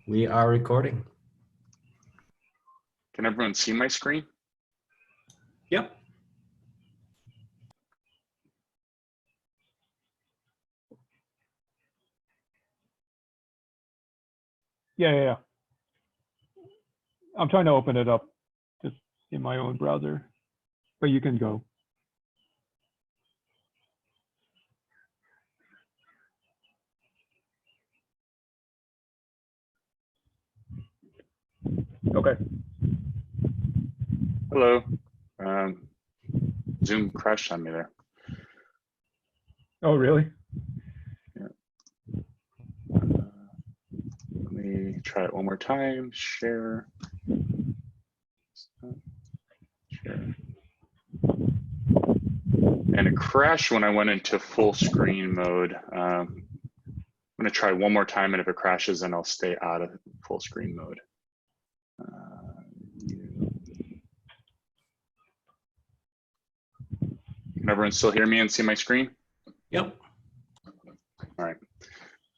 We are recording. Can everyone see my screen? Yep. Yeah. I'm trying to open it up just in my own browser, but you can go. Okay. Hello. Zoom crashed on me there. Oh, really? Yeah. Let me try it one more time. Share. Share. And it crashed when I went into full screen mode. I'm going to try one more time, and if it crashes, then I'll stay out of full screen mode. Can everyone still hear me and see my screen? Yep. All right.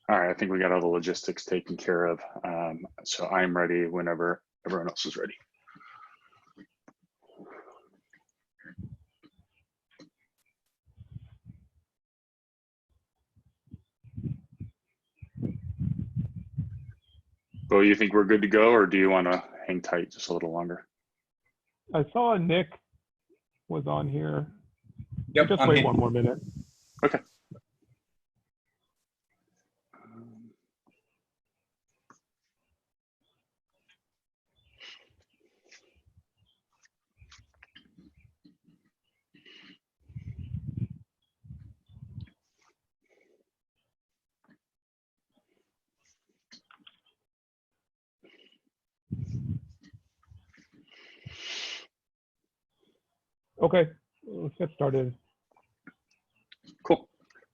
I think we got all the logistics taken care of. So I'm ready whenever everyone else is ready. Bo, you think we're good to go, or do you want to hang tight just a little longer? I saw Nick was on here. Yep. Just wait one more minute. Okay. Okay, let's get started. Cool.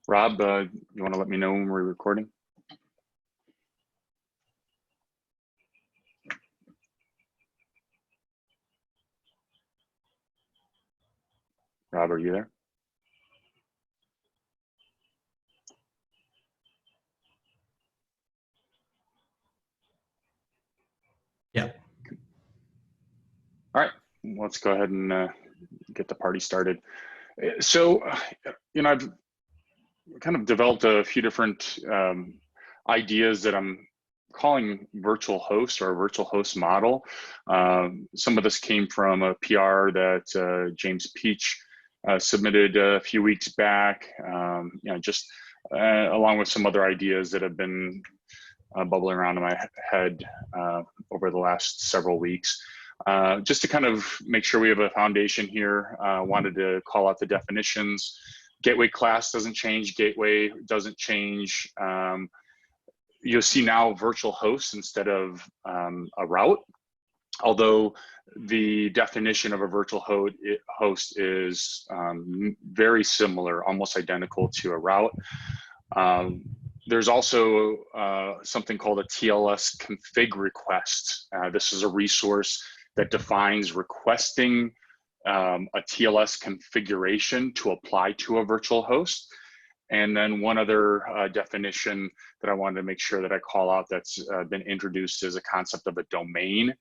Rob, you want to let me know when we're recording? Rob, are you there? Yeah. All right, let's go ahead and get the party started. So, I've kind of developed a few different ideas that I'm calling virtual hosts or a virtual host model. Some of this came from a PR that James Peach submitted a few weeks back, just along with some other ideas that have been bubbling around in my head over the last several weeks. Just to kind of make sure we have a foundation here, wanted to call out the definitions. Gateway class doesn't change, gateway doesn't change. You'll see now virtual hosts instead of a route, although the definition of a virtual host is very similar, almost identical to a route. There's also something called a TLSConfigRequest. This is a resource that defines requesting a TLS configuration to apply to a virtual host. And then one other definition that I wanted to make sure that I call out that's been introduced is a concept of a domain.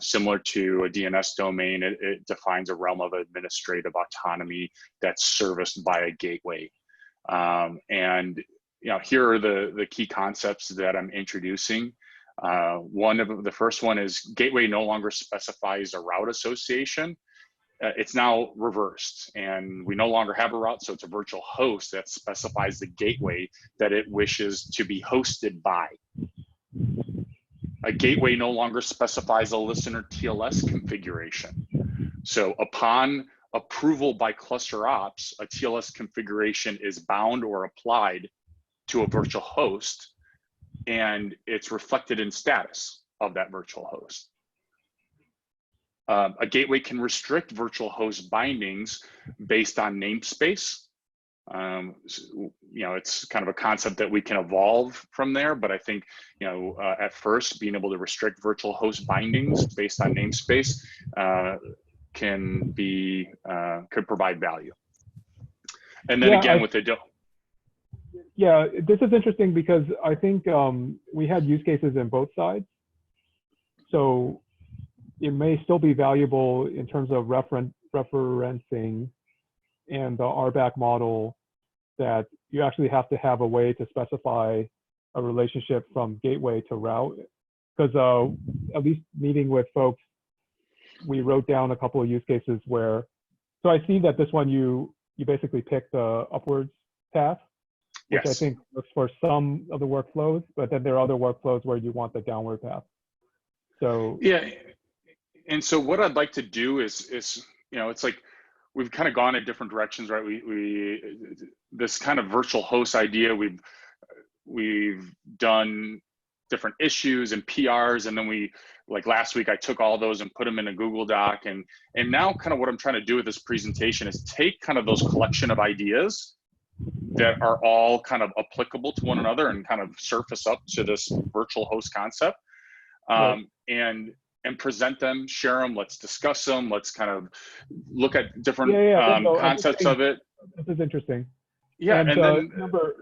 Similar to a DNS domain, it defines a realm of administrative autonomy that's serviced by a gateway. And here are the key concepts that I'm introducing. The first one is gateway no longer specifies a route association. It's now reversed, and we no longer have a route, so it's a virtual host that specifies the gateway that it wishes to be hosted by. A gateway no longer specifies a listener TLS configuration. So upon approval by cluster ops, a TLS configuration is bound or applied to a virtual host, and it's reflected in status of that virtual host. A gateway can restrict virtual host bindings based on namespace. It's kind of a concept that we can evolve from there, but I think, at first, being able to restrict virtual host bindings based on namespace could provide value. And then again, with the Yeah, this is interesting because I think we had use cases in both sides. So it may still be valuable in terms of referencing and the RBAC model that you actually have to have a way to specify a relationship from gateway to route. Because at least meeting with folks, we wrote down a couple of use cases where, so I see that this one you basically pick the upwards path, which Yes. I think looks for some of the workflows, but then there are other workflows where you want the downward path. So Yeah, and so what I'd like to do is it's like we've kind of gone in different directions, right? We this kind of virtual host idea, we've done different issues and PRs, and then like last week I took all those and put them in a Google Doc, and now kind of what I'm trying to do with this presentation is take kind of those collection of ideas that are all kind of applicable to one another and kind of surface up to this virtual host concept, right. and present them, share them, let's discuss them, let's kind of look at different No, concepts of it. This is interesting. Yeah, and then remember,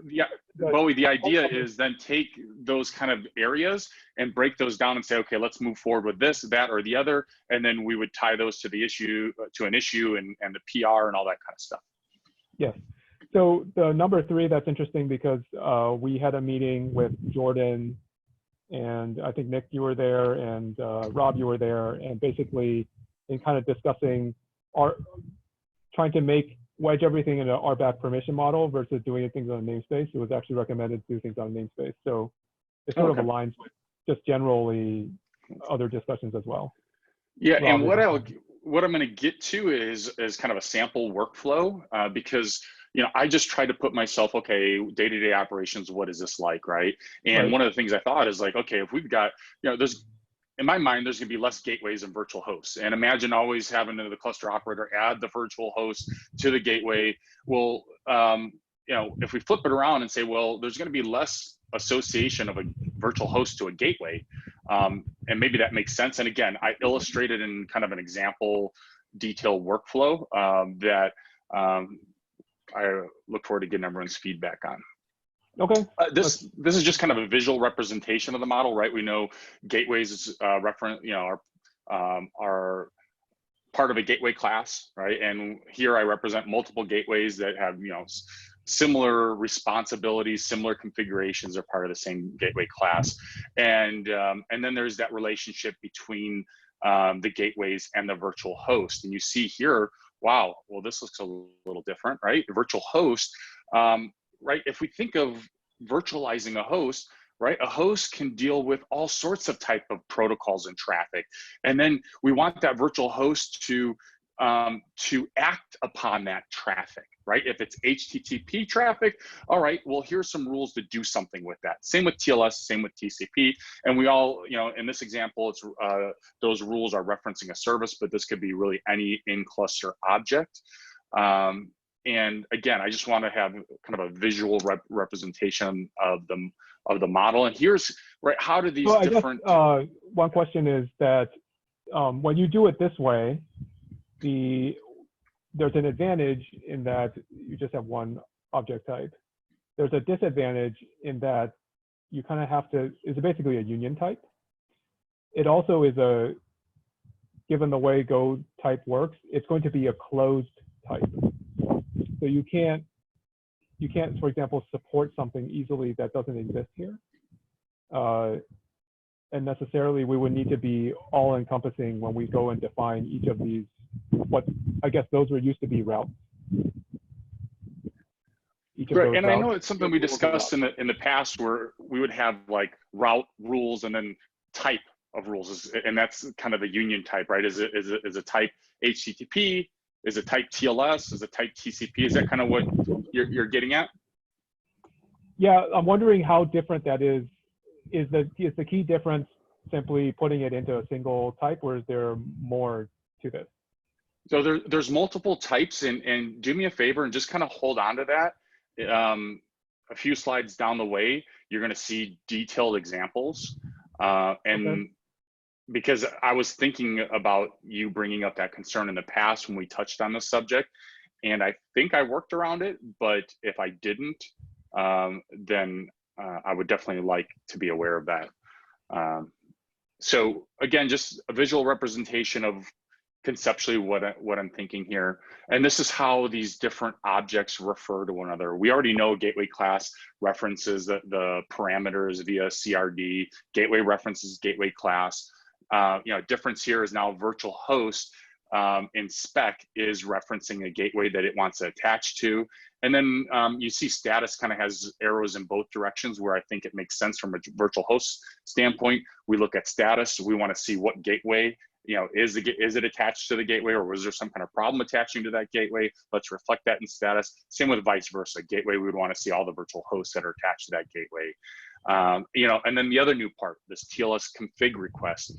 Bowie, the idea is then take those kind of areas and break those down and say, okay, let's move forward with this, that, or the other, and then we would tie those to the issue, to an issue, and the PR and all that kind of stuff. Yes. So the number 3, that's interesting because we had a meeting with Jordan, and I think Nick, you were there, and Rob, you were there, and basically in kind of discussing trying to wedge everything in an RBAC permission model versus doing things on a namespace. It was actually recommended to do things on a namespace. So it sort of aligns with just generally other discussions as well. Yeah, Rob, and what I'm going to get to is kind of a sample workflow because I just tried to put myself, okay, day-to-day operations, what is this like, right? And one of the things I thought is like, okay, if we've got, there's, in my mind, there's going to be less gateways and virtual hosts. And imagine always having the cluster operator add the virtual host to the gateway. Well, if we flip it around and say, well, there's going to be less association of a virtual host to a gateway. And maybe that makes sense. And again, I illustrated in kind of an example detailed workflow that I look forward to getting everyone's feedback on. Okay. This is just kind of a visual representation of the model, right? We know gateways are part of a gateway class, right? And here I represent multiple gateways that have similar responsibilities, similar configurations are part of the same gateway class, and then there's that relationship between the gateways and the virtual host. And you see here, wow, well, this looks a little different, right? The virtual host. Right? If we think of virtualizing a host, right? A host can deal with all sorts of type of protocols and traffic. And then we want that virtual host to act upon that traffic, right? If it's HTTP traffic, all right, well, here's some rules to do something with that. Same with TLS, same with TCP. And we all, in this example, it's those rules are referencing a service, but this could be really any in-cluster object. And again, I just want to have kind of a visual representation of the model. And here's right. How do these different? One question is that when you do it this way, there's an advantage in that you just have one object type. There's a disadvantage in that you kind of have to. It's basically a union type. It also is given the way Go type works, it's going to be a closed type. So you can't, for example, support something easily that doesn't exist here. And necessarily we would need to be all encompassing when we go and define each of these, what I guess those were used to be routes. Right, and I know it's something we discussed in the past where we would have like route rules and then type of rules, and that's kind of the union type, right? Is a type HTTP? Is it type TLS? Is it type TCP? Is that kind of what you're getting at? Yeah, I'm wondering how different that is. Is the key difference simply putting it into a single type, or is there more to this? So there's multiple types, and do me a favor and just kind of hold on to that. A few slides down the way, you're going to see detailed examples, and because I was thinking about you bringing up that concern in the past when we touched on the subject, and I think I worked around it, but if I didn't, then I would definitely like to be aware of that. So again, just a visual representation of conceptually what I'm thinking here. And this is how these different objects refer to one another. We already know gateway class references the parameters via CRD, gateway references gateway class. Difference here is now virtual host in spec is referencing a gateway that it wants to attach to. And then you see status kind of has arrows in both directions, where I think it makes sense from a virtual host standpoint. We look at status, we want to see what gateway, is it attached to the gateway, or was there some kind of problem attaching to that gateway? Let's reflect that in status. Same with vice versa. Gateway, we would want to see all the virtual hosts that are attached to that gateway. And then the other new part, this TLS config request,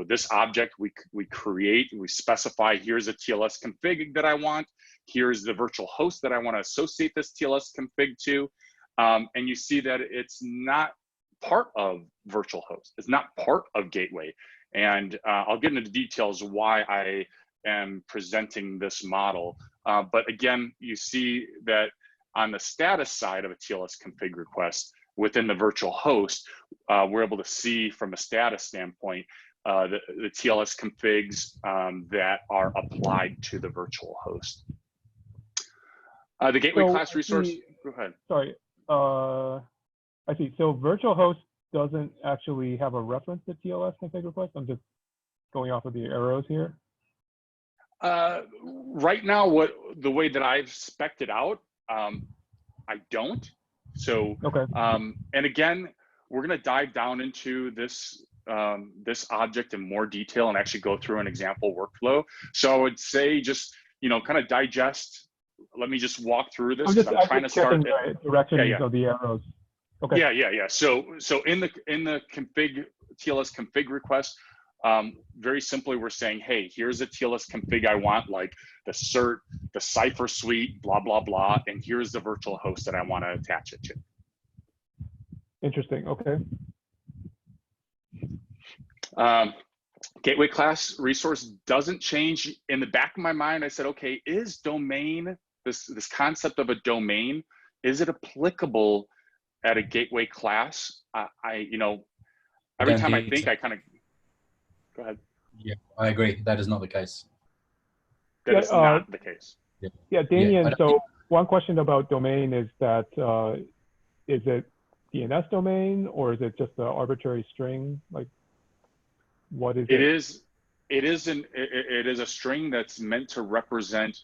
this object we create, we specify, here's a TLS config that I want, here's the virtual host that I want to associate this TLS config to. And you see that it's not part of virtual host, it's not part of gateway. And I'll get into the details why I am presenting this model. But again, you see that on the status side of a TLS config request, within the virtual host, we're able to see from a status standpoint the TLS configs that are applied to the virtual host. The gateway class resource, go ahead. Sorry, I see. So virtual host doesn't actually have a reference to TLS config request. I'm just going off of the arrows here. Right now, the way that I've spec'd it out, I don't. So, okay. And again, we're going to dive down into this this object in more detail and actually go through an example workflow. So I would say just kind of digest. Let me just walk through this. I'm trying to start the directions of the arrows. Okay. Yeah. So in the config TLS config request, very simply, we're saying, hey, here's a TLS config I want, like the cert, the cipher suite, blah, blah, blah. And here's the virtual host that I want to attach it to. Interesting. Okay. Gateway class resource doesn't change. In the back of my mind, I said, okay, is domain, this concept of a domain, is it applicable at a gateway class? Every time I think, I kind of, go ahead. Yeah, I agree. That is not the case. That is not the case. Yeah, Damien, so one question about domain is that, is it DNS domain or is it just an arbitrary string? Like, what is it? It is a string that's meant to represent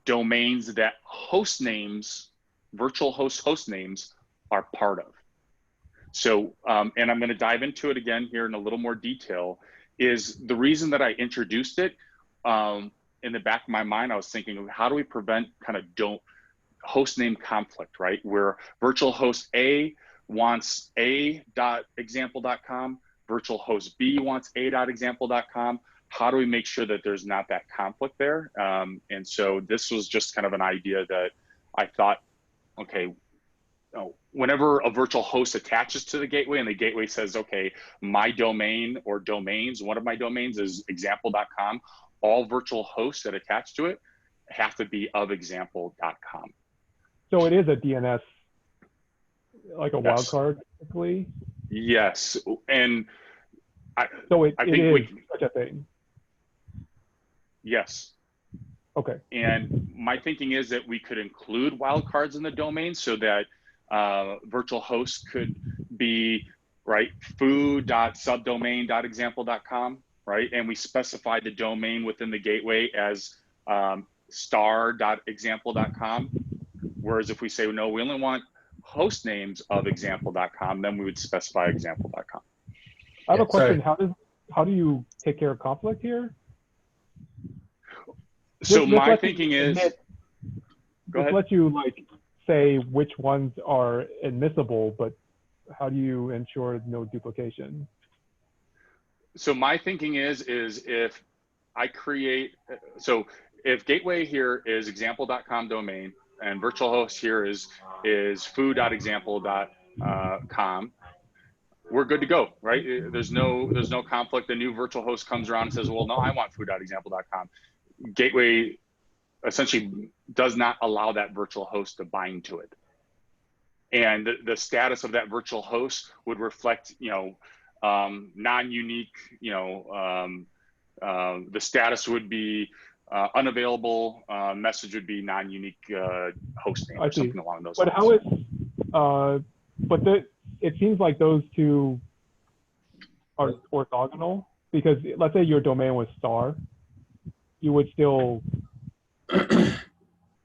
domains that host names, virtual host names are part of. So, and I'm going to dive into it again here in a little more detail, is the reason that I introduced it. In the back of my mind, I was thinking, how do we prevent kind of host name conflict, right? Where virtual host A wants a.example.com, virtual host B wants a.example.com. How do we make sure that there's not that conflict there? And so this was just kind of an idea that I thought, okay, whenever a virtual host attaches to the gateway and the gateway says, okay, my domain or domains, one of my domains is example.com, all virtual hosts that attach to it have to be of example.com. So it is a DNS, like a wildcard, typically? Yes. And I think is such a thing. Yes. Okay. And my thinking is that we could include wildcards in the domain so that virtual hosts could be, right, foo.subdomain.example.com, right? And we specify the domain within the gateway as star.example.com. Whereas if we say, no, we only want host names of example.com, then we would specify example.com. I have a question. How do you take care of conflict here? So my thinking is, go ahead. Let you like say which ones are admissible, but how do you ensure no duplication? So my thinking is if I create, so if gateway here is example.com domain and virtual host here is foo.example.com, we're good to go, right? There's no conflict. The new virtual host comes around and says, well, no, I want foo.example.com. Gateway essentially does not allow that virtual host to bind to it. And the status of that virtual host would reflect, non-unique, the status would be unavailable, message would be non-unique host name or something along those lines. How is, it seems like those two are orthogonal, because let's say your domain was star, you would still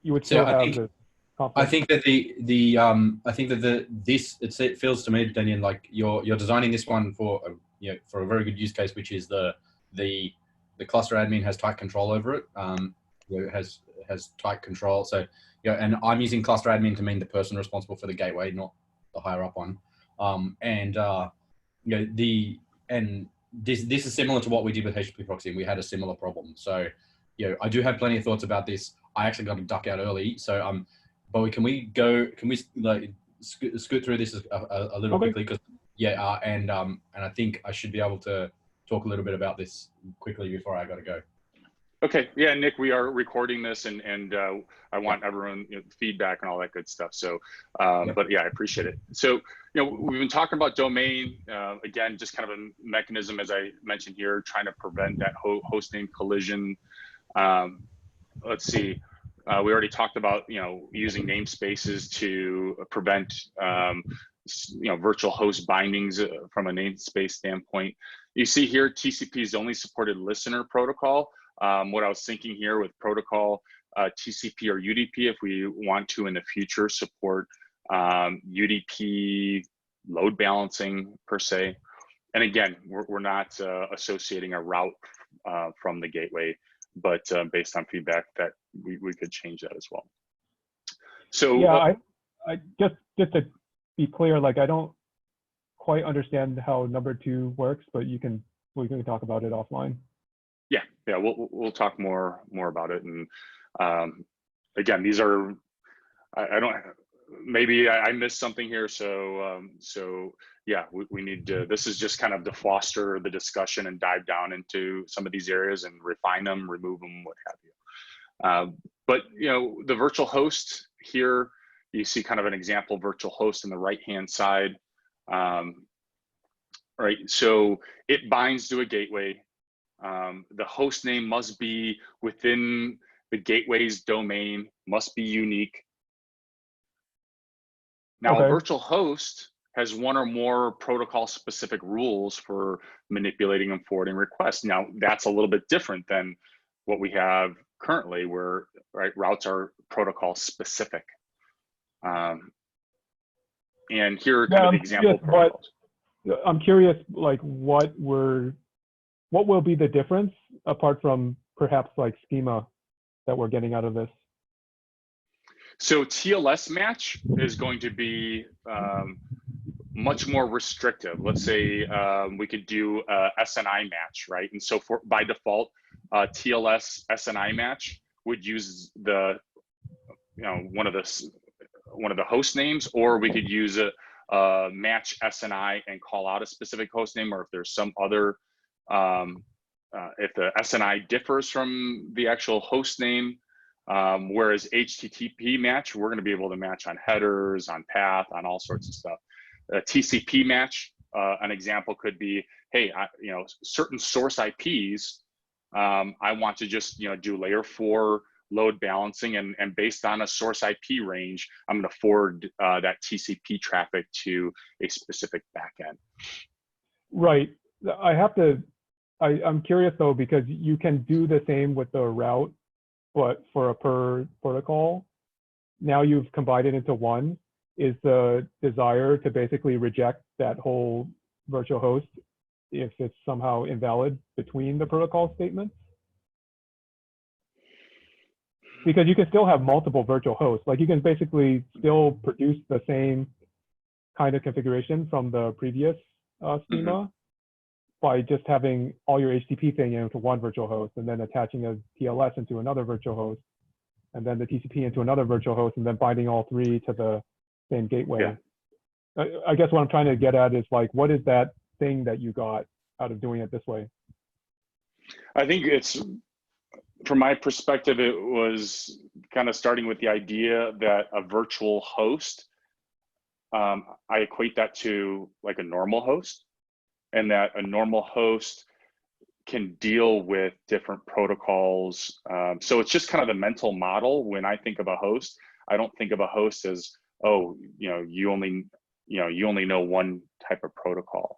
have this. I think that it feels to me, Daniel, like you're designing this one for for a very good use case, which is the cluster admin has tight control over it. Has tight control. So and I'm using cluster admin to mean the person responsible for the gateway, not the higher up one. This is similar to what we did with HTTP proxy, and we had a similar problem. So I do have plenty of thoughts about this. I actually got to duck out early, so but can we like scoot through this a little quickly? Because and I think I should be able to talk a little bit about this quickly before I got to go. Okay, yeah, Nick, we are recording this, and I want everyone feedback and all that good stuff. So, but yeah, I appreciate it. So, we've been talking about domain, again, just kind of a mechanism, as I mentioned here, trying to prevent that host name collision. Let's see, we already talked about, using namespaces to prevent, virtual host bindings from a namespace standpoint. You see here, TCP is only supported listener protocol. What I was thinking here with protocol, TCP or UDP, if we want to in the future support UDP load balancing per se. And again, we're not associating a route from the gateway, but based on feedback that we could change that as well. So yeah, I just to be clear, like I don't quite understand how number 2 works, but we can talk about it offline. Yeah, we'll talk more about it. And again, these are I don't, maybe I missed something here. So yeah, we need to. This is just kind of to foster the discussion and dive down into some of these areas and refine them, remove them, what have you. But the virtual host here, you see kind of an example virtual host in the right-hand side. Right, so it binds to a gateway. The host name must be within the gateway's domain, must be unique. Now, a virtual host has one or more protocol specific rules for manipulating and forwarding requests. Now, that's a little bit different than what we have currently, where routes are protocol specific. And here are kind of the example protocols. I'm curious, like what will be the difference apart from perhaps like schema that we're getting out of this? So TLS match is going to be much more restrictive. Let's say we could do a SNI match, right? And so by default, TLS SNI match would use the one of the host names, or we could use a match SNI and call out a specific host name, or if there's some other if the SNI differs from the actual host name. Whereas HTTP match, we're going to be able to match on headers, on path, on all sorts of stuff. TCP match, an example could be, hey, certain source IPs, I want to just do layer 4 load balancing, and based on a source IP range, I'm going to forward that TCP traffic to a specific backend. Right. I'm curious though, because you can do the same with the route, but for a per protocol. Now you've combined it into one. Is the desire to basically reject that whole virtual host if it's somehow invalid between the protocol statements? Because you can still have multiple virtual hosts. Like you can basically still produce the same kind of configuration from the previous schema by just having all your HTTP thing into one virtual host and then attaching a TLS into another virtual host and then the TCP into another virtual host and then binding all 3 to the same gateway. Yeah. I guess what I'm trying to get at is like, what is that thing that you got out of doing it this way? I think it's, from my perspective, it was kind of starting with the idea that a virtual host, I equate that to like a normal host, and that a normal host can deal with different protocols. So it's just kind of the mental model. When I think of a host, I don't think of a host as, oh, you only know one type of protocol.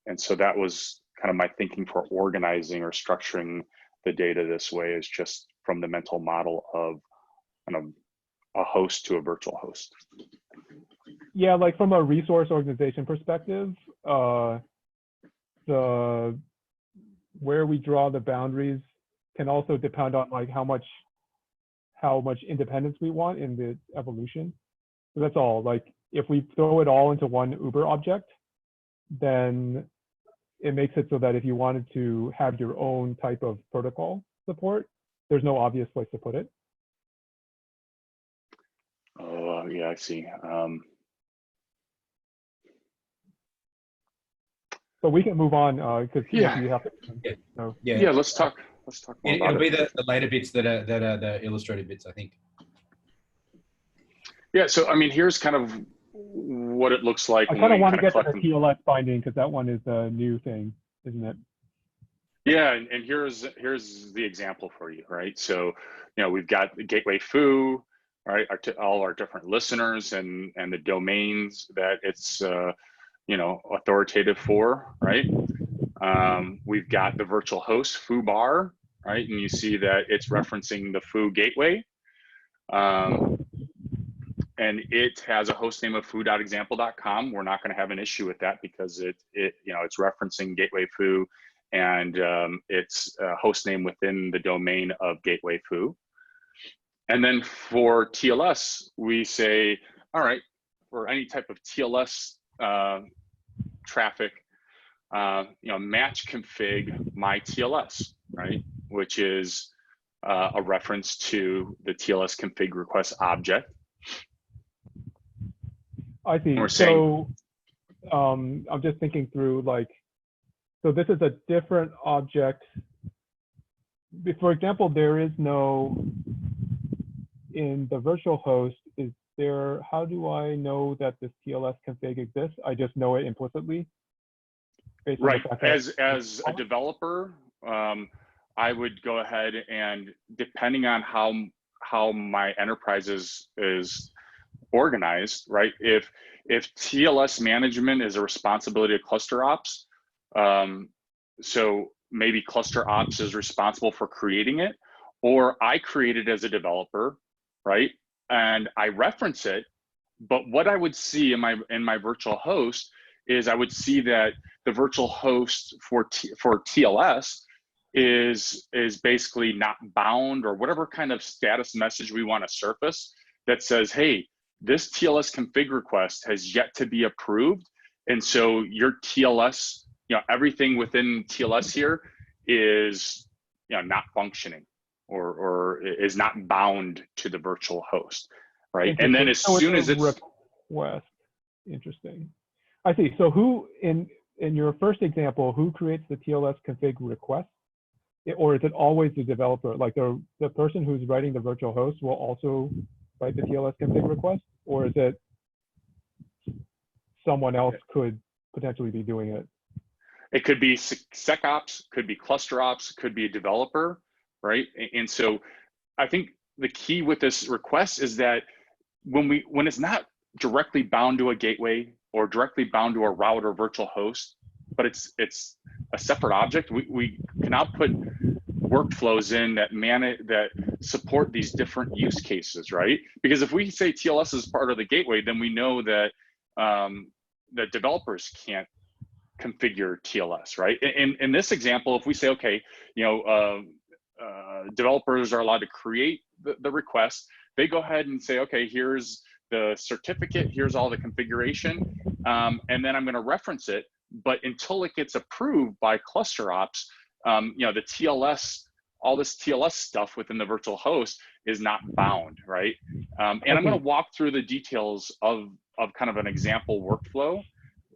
And so that was kind of my thinking for organizing or structuring the data this way, is just from the mental model of kind of a host to a virtual host. Yeah, like from a resource organization perspective, where we draw the boundaries can also depend on like how much independence we want in the evolution. So that's all. Like if we throw it all into one Uber object, then it makes it so that if you wanted to have your own type of protocol support, there's no obvious place to put it. Oh, yeah, I see. So we can move on because Yeah. you have to. Yeah. So. Yeah, let's talk more about It'll it. be the later bits that are the illustrated bits, I think. Yeah, so I mean, here's kind of what it looks like. I when kind of we want to get to collect the them. TLS binding because that one is the new thing, isn't it? Yeah, and here's the example for you, right? So, we've got the gateway foo, right? All our different listeners and the domains that it's authoritative for, right? We've got the virtual host foo bar, right? And you see that it's referencing the foo gateway. And it has a host name of foo.example.com. We're not going to have an issue with that because it's referencing gateway foo, and it's a host name within the domain of gateway foo. And then for TLS, we say, all right, for any type of TLS traffic, match config my TLS, right? Which is a reference to the TLS config request object. I see. So I'm just thinking through so this is a different object. For example, there is no, in the virtual host, how do I know that this TLS config exists? I just know it implicitly. Right, as a developer, I would go ahead and, depending on how my enterprise is organized, right? If TLS management is a responsibility of cluster ops, so maybe cluster ops is responsible for creating it, or I create it as a developer, right? And I reference it, but what I would see in my virtual host is I would see that the virtual host for TLS is basically not bound, or whatever kind of status message we want to surface that says, hey, this TLS config request has yet to be approved. And so your TLS, everything within TLS here is, not functioning or is not bound to the virtual host, right? And then as soon as it's request, interesting. I see. So who, in your first example, who creates the TLS config request? Or is it always the developer? Like the person who's writing the virtual host will also write the TLS config request? Or is it someone else could potentially be doing it? It could be SecOps, could be cluster ops, could be a developer, right? And so I think the key with this request is that when it's not directly bound to a gateway or directly bound to a router virtual host, but it's a separate object, we can now put workflows in that support these different use cases, right? Because if we say TLS is part of the gateway, then we know that the developers can't configure TLS, right? In this example, if we say, okay, developers are allowed to create the request, they go ahead and say, okay, here's the certificate, here's all the configuration, and then I'm going to reference it. But until it gets approved by cluster ops, the TLS, all this TLS stuff within the virtual host is not bound, right? And I'm going to walk through the details of kind of an example workflow,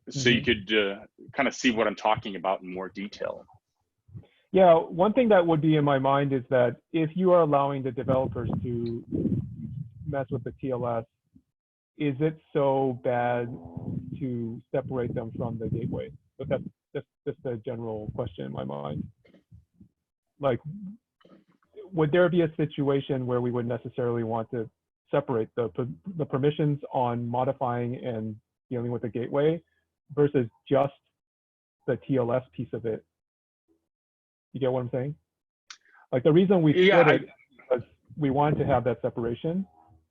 so you could kind of see what I'm talking about in more detail. Yeah, one thing that would be in my mind is that if you are allowing the developers to mess with the TLS, is it so bad to separate them from the gateway? But that's just a general question in my mind. Like, would there be a situation where we would necessarily want to separate the permissions on modifying and dealing with the gateway versus just the TLS piece of it? You get what I'm saying? Like the reason we split it was we wanted to have that separation,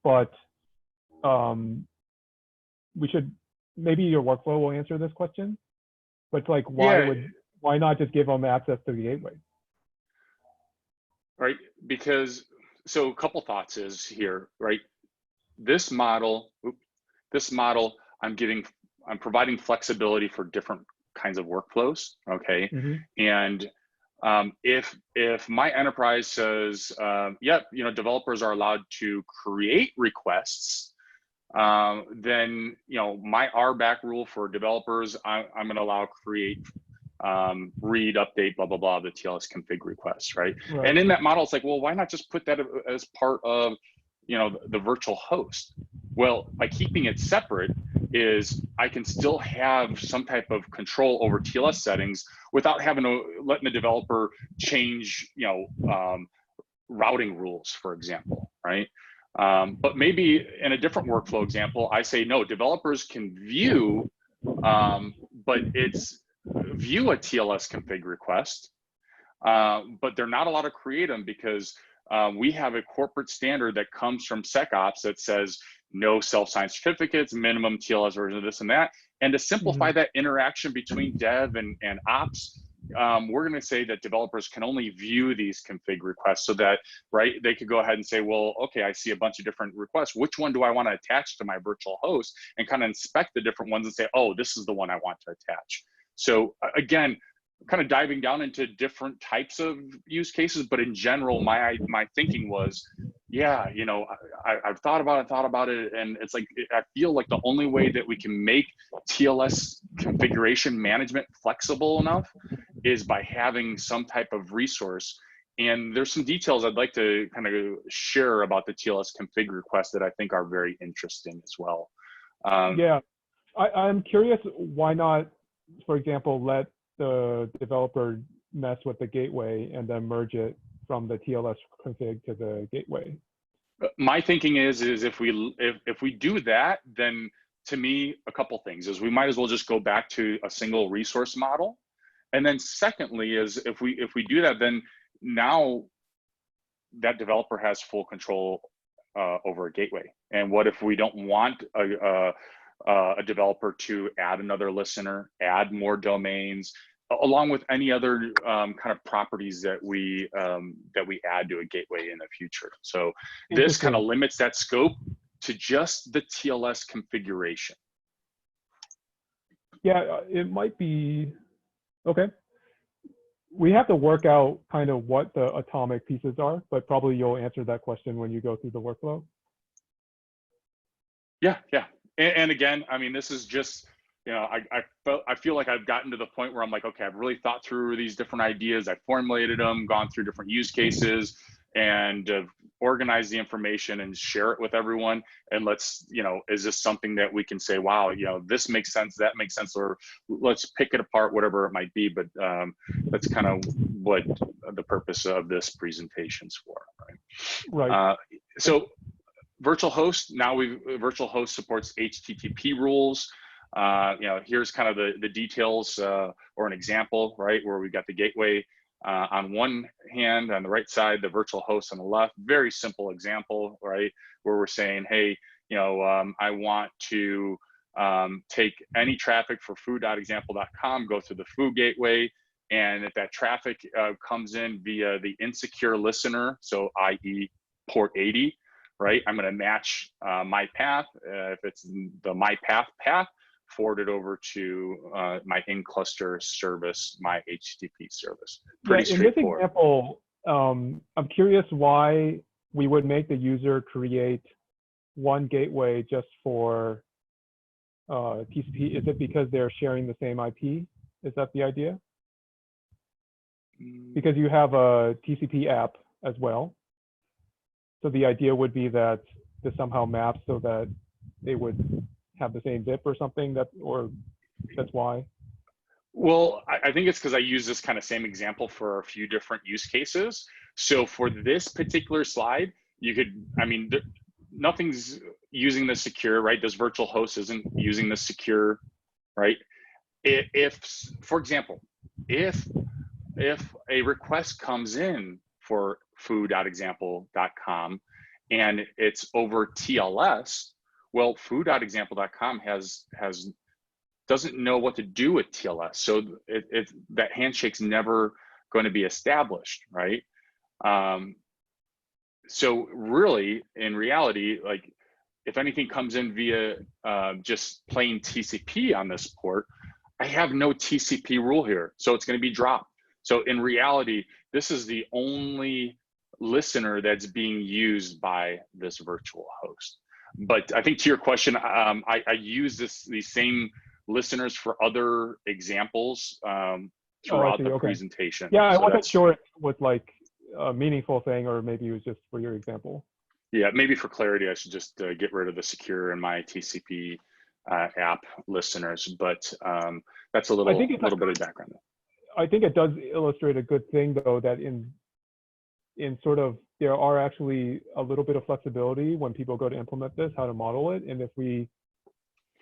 but we should, maybe your workflow will answer this question, but like why not just give them access to the gateway? Right, because so a couple thoughts is here, right? This model, I'm providing flexibility for different kinds of workflows, okay? Mm-hmm. And if my enterprise says, yep, developers are allowed to create requests, then my RBAC rule for developers, I'm going to allow create, read, update, blah blah blah, the TLS config request, right? And in that model, it's like, well, why not just put that as part of the virtual host? Well, by keeping it separate, is I can still have some type of control over TLS settings without having to letting the developer change, routing rules, for example, right? But maybe in a different workflow example, I say, no, developers can view, but it's view a TLS config request, but they're not allowed to create them because we have a corporate standard that comes from SecOps that says no self-signed certificates, minimum TLS version of this and that. And to simplify that interaction between dev and ops, we're going to say that developers can only view these config requests so that, right, they could go ahead and say, well, okay, I see a bunch of different requests. Which one do I want to attach to my virtual host? And kind of inspect the different ones and say, oh, this is the one I want to attach. So again, kind of diving down into different types of use cases, but in general, my thinking was, yeah, I've thought about it, and it's like, I feel like the only way that we can make TLS configuration management flexible enough is by having some type of resource. And there's some details I'd like to kind of share about the TLS config request that I think are very interesting as well. Yeah, I'm curious, why not, for example, let the developer mess with the gateway and then merge it from the TLS config to the gateway? My thinking is if we do that, then to me, a couple things is we might as well just go back to a single resource model. And then secondly is if we do that, then now that developer has full control over a gateway. And what if we don't want a developer to add another listener, add more domains, along with any other kind of properties that we add to a gateway in the future? So this kind of limits that scope to just the TLS configuration. Yeah, it might be, okay. We have to work out kind of what the atomic pieces are, but probably you'll answer that question when you go through the workflow. Yeah. And again, I mean, this is just, I feel like I've gotten to the point where I'm like, okay, I've really thought through these different ideas. I formulated them, gone through different use cases, and organize the information and share it with everyone. And let's, is this something that we can say, wow, this makes sense, that makes sense, or let's pick it apart, whatever it might be. But that's kind of what the purpose of this presentation's for, right? Right. So VirtualHost, now VirtualHost supports HTTP rules. Here's kind of the details or an example, right, where we got the gateway on one hand, on the right side, the virtual host on the left. Very simple example, right, where we're saying, hey, I want to take any traffic for foo.example.com, go through the foo gateway, and if that traffic comes in via the insecure listener, so i.e. port 80, right, I'm going to match my path. If it's the my path, forward it over to my in-cluster service, my HTTP service. Pretty straightforward. In this example, I'm curious why we would make the user create one gateway just for TCP. Is it because they're sharing the same IP? Is that the idea? because you have a TCP app as well. So the idea would be that to somehow map so that they would have the same zip or something, or that's why. Well, I think it's because I use this kind of same example for a few different use cases. So for this particular slide, you could, I mean, nothing's using the secure, right? This virtual host isn't using the secure, right? If, for example, if a request comes in for foo.example.com and it's over TLS, well, foo.example.com doesn't know what to do with TLS. So that handshake's never going to be established, right? So really, in reality, like if anything comes in via just plain TCP on this port, I have no TCP rule here. So it's going to be dropped. So in reality, this is the only listener that's being used by this virtual host. But I think to your question, I use these same listeners for other examples throughout the presentation. Yeah, I wasn't sure it was like a meaningful thing, or maybe it was just for your example. Yeah, maybe for clarity, I should just get rid of the secure in my TCP app listeners, but that's a little bit of background. I think it does illustrate a good thing, though, that in sort of, there are actually a little bit of flexibility when people go to implement this, how to model it. And if we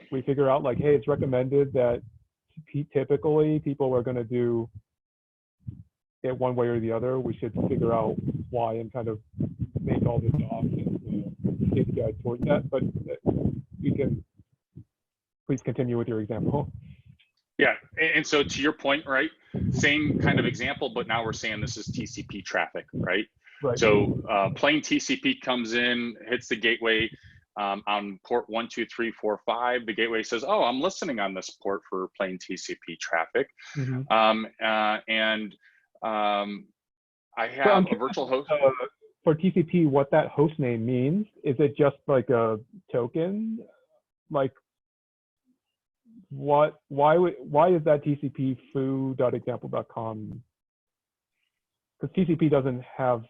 figure out like, hey, it's recommended that typically people are going to do it one way or the other, we should figure out why and kind of make all this off and take guys towards that. But we can, please continue with your example. Yeah, and so to your point, right, same kind of example, but now we're saying this is TCP traffic, right? Right. So plain TCP comes in, hits the gateway on port 12345. The gateway says, oh, I'm listening on this port for plain TCP traffic. Mm-hmm. I have a virtual host. For TCP, what that host name means, is it just like a token? Like, why is that TCP foo.example.com? Because TCP doesn't have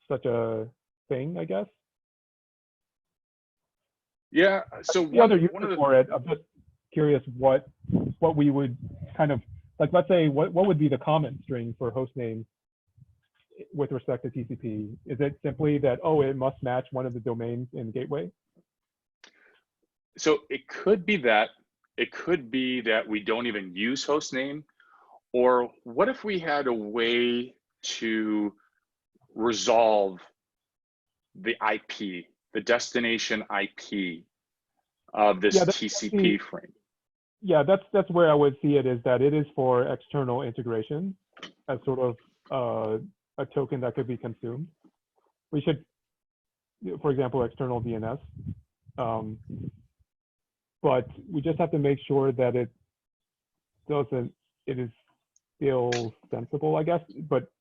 such a thing, I guess. Yeah. So one of the for it, I'm just curious what we would kind of like. Let's say what would be the comment string for host name with respect to TCP? Is it simply that, oh, it must match one of the domains in gateway? So it could be that. It could be that we don't even use host name, or what if we had a way to resolve the IP, the destination IP of this TCP frame? Yeah, that's where I would see it, is that it is for external integration as sort of a token that could be consumed. We should, for example, external DNS. But we just have to make sure that it is still sensible, I guess. But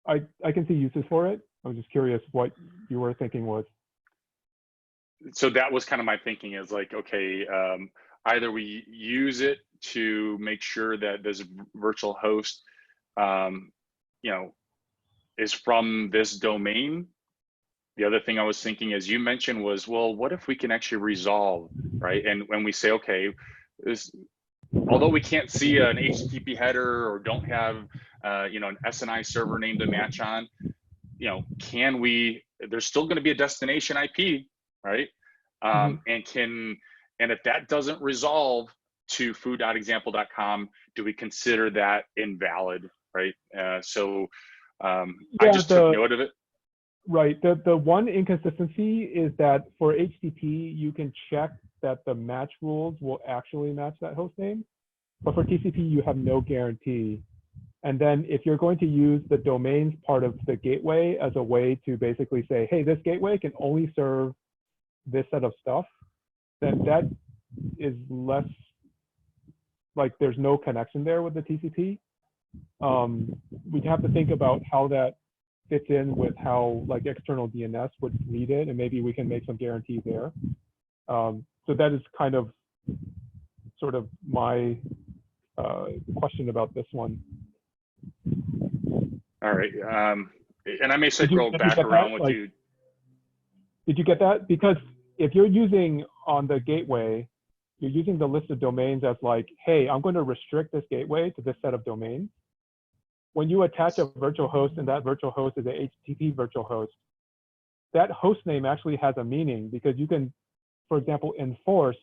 I can see uses for it. I was just curious what you were thinking was. So that was kind of my thinking, is like, okay, either we use it to make sure that this virtual host, is from this domain. The other thing I was thinking, as you mentioned, was, well, what if we can actually resolve, right? And when we say, okay, although we can't see an HTTP header or don't have, an SNI server name to match on, there's still going to be a destination IP, right? And if that doesn't resolve to foo.example.com, do we consider that invalid, right? I just took note of it. Right. The one inconsistency is that for HTTP, you can check that the match rules will actually match that host name. But for TCP, you have no guarantee. And then if you're going to use the domains part of the gateway as a way to basically say, hey, this gateway can only serve this set of stuff, then that is less, like there's no connection there with the TCP. We'd have to think about how that fits in with how like external DNS would read it, and maybe we can make some guarantees there. So that is kind of sort of my question about this one. All right. And I may circle back around with you. Did you get that? Because if you're using on the gateway, you're using the list of domains as like, hey, I'm going to restrict this gateway to this set of domains. When you attach a virtual host and that virtual host is a HTTP virtual host, that host name actually has a meaning because you can, for example, enforce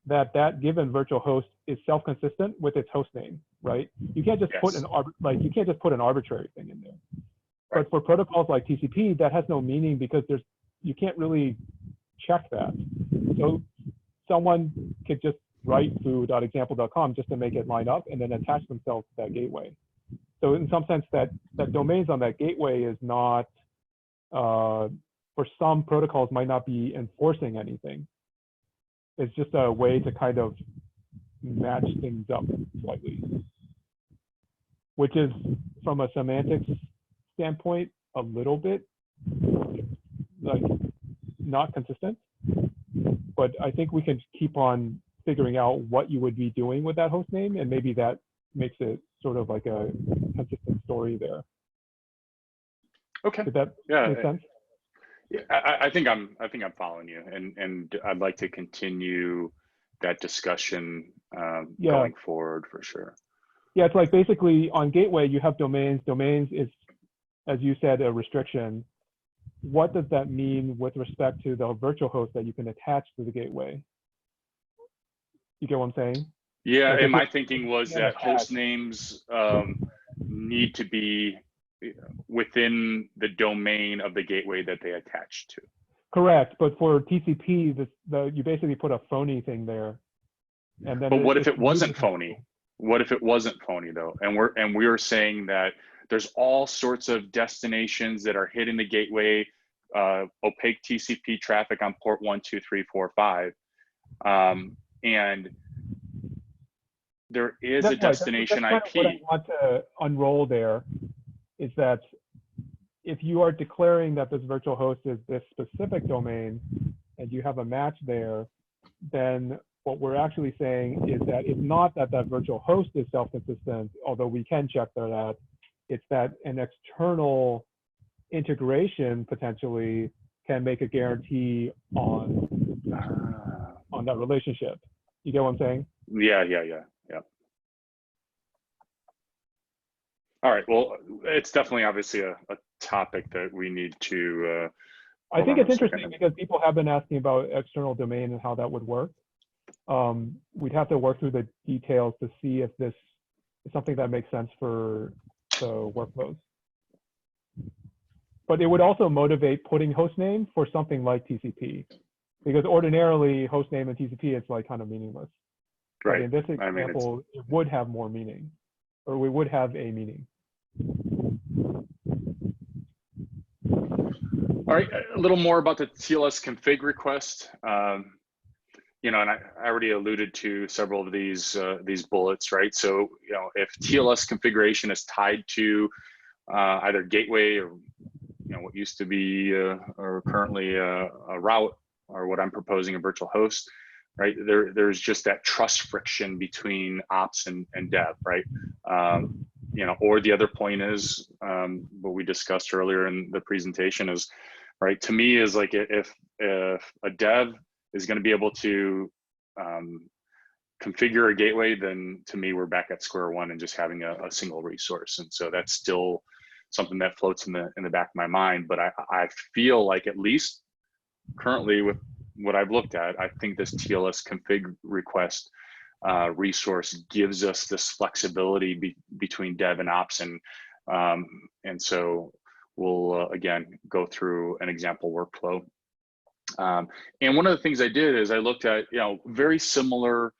that that given virtual host is self-consistent with its host name, right? You can't just put you can't just put an arbitrary thing in there. Right. But for protocols like TCP, that has no meaning because you can't really check that. So someone could just write foo.example.com just to make it line up and then attach themselves to that gateway. So in some sense, that domains on that gateway is not, for some protocols might not be enforcing anything. It's just a way to kind of match things up slightly, which is from a semantics standpoint, a little bit like not consistent, but I think we can keep on figuring out what you would be doing with that host name, and maybe that makes it sort of like a consistent story there. Okay. Did that make sense? Yeah, I think I'm following you, and I'd like to continue that discussion going forward for sure. Yeah, it's like basically on gateway you have domains. Domains is, as you said, a restriction. What does that mean with respect to the virtual host that you can attach to the gateway? You get what I'm saying? Yeah, like and my thinking was that host names need to be within the domain of the gateway that they attach to. Correct, but for TCP, you basically put a phony thing there, and then. But what if it wasn't phony? What if it wasn't phony though? And we're saying that there's all sorts of destinations that are hitting the gateway, opaque TCP traffic on port 1, 2, 3, 4, 5, and there is a destination that's IP. What I want to unroll there is that if you are declaring that this virtual host is this specific domain and you have a match there, then what we're actually saying is that it's not that that virtual host is self-consistent, although we can check that, it's that an external integration potentially can make a guarantee on that relationship. You get what I'm saying? Yeah. All right, well, it's definitely obviously a topic that we need to. I think it's interesting because people have been asking about external domain and how that would work. We'd have to work through the details to see if this is something that makes sense for the workflows. But it would also motivate putting hostname for something like TCP, because ordinarily hostname and TCP is like kind of meaningless. Right. But in this example, it would have more meaning, or we would have a meaning. All right, a little more about the TLS config request. You know, and I already alluded to several of these bullets, right? So, you know, if TLS configuration is tied to either gateway or, you know, what used to be or currently a route, or what I'm proposing a virtual host, right? There's just that trust friction between ops and dev, right? You know, or the other point is what we discussed earlier in the presentation is, right? To me is like if a dev is going to be able to configure a gateway, then to me we're back at square one and just having a single resource. And so that's still something that floats in the back of my mind. But I feel like, at least currently with what I've looked at, I think this TLS config request resource gives us this flexibility between dev and ops, and so we'll again go through an example workflow. And one of the things I did is I looked at, you know, very similar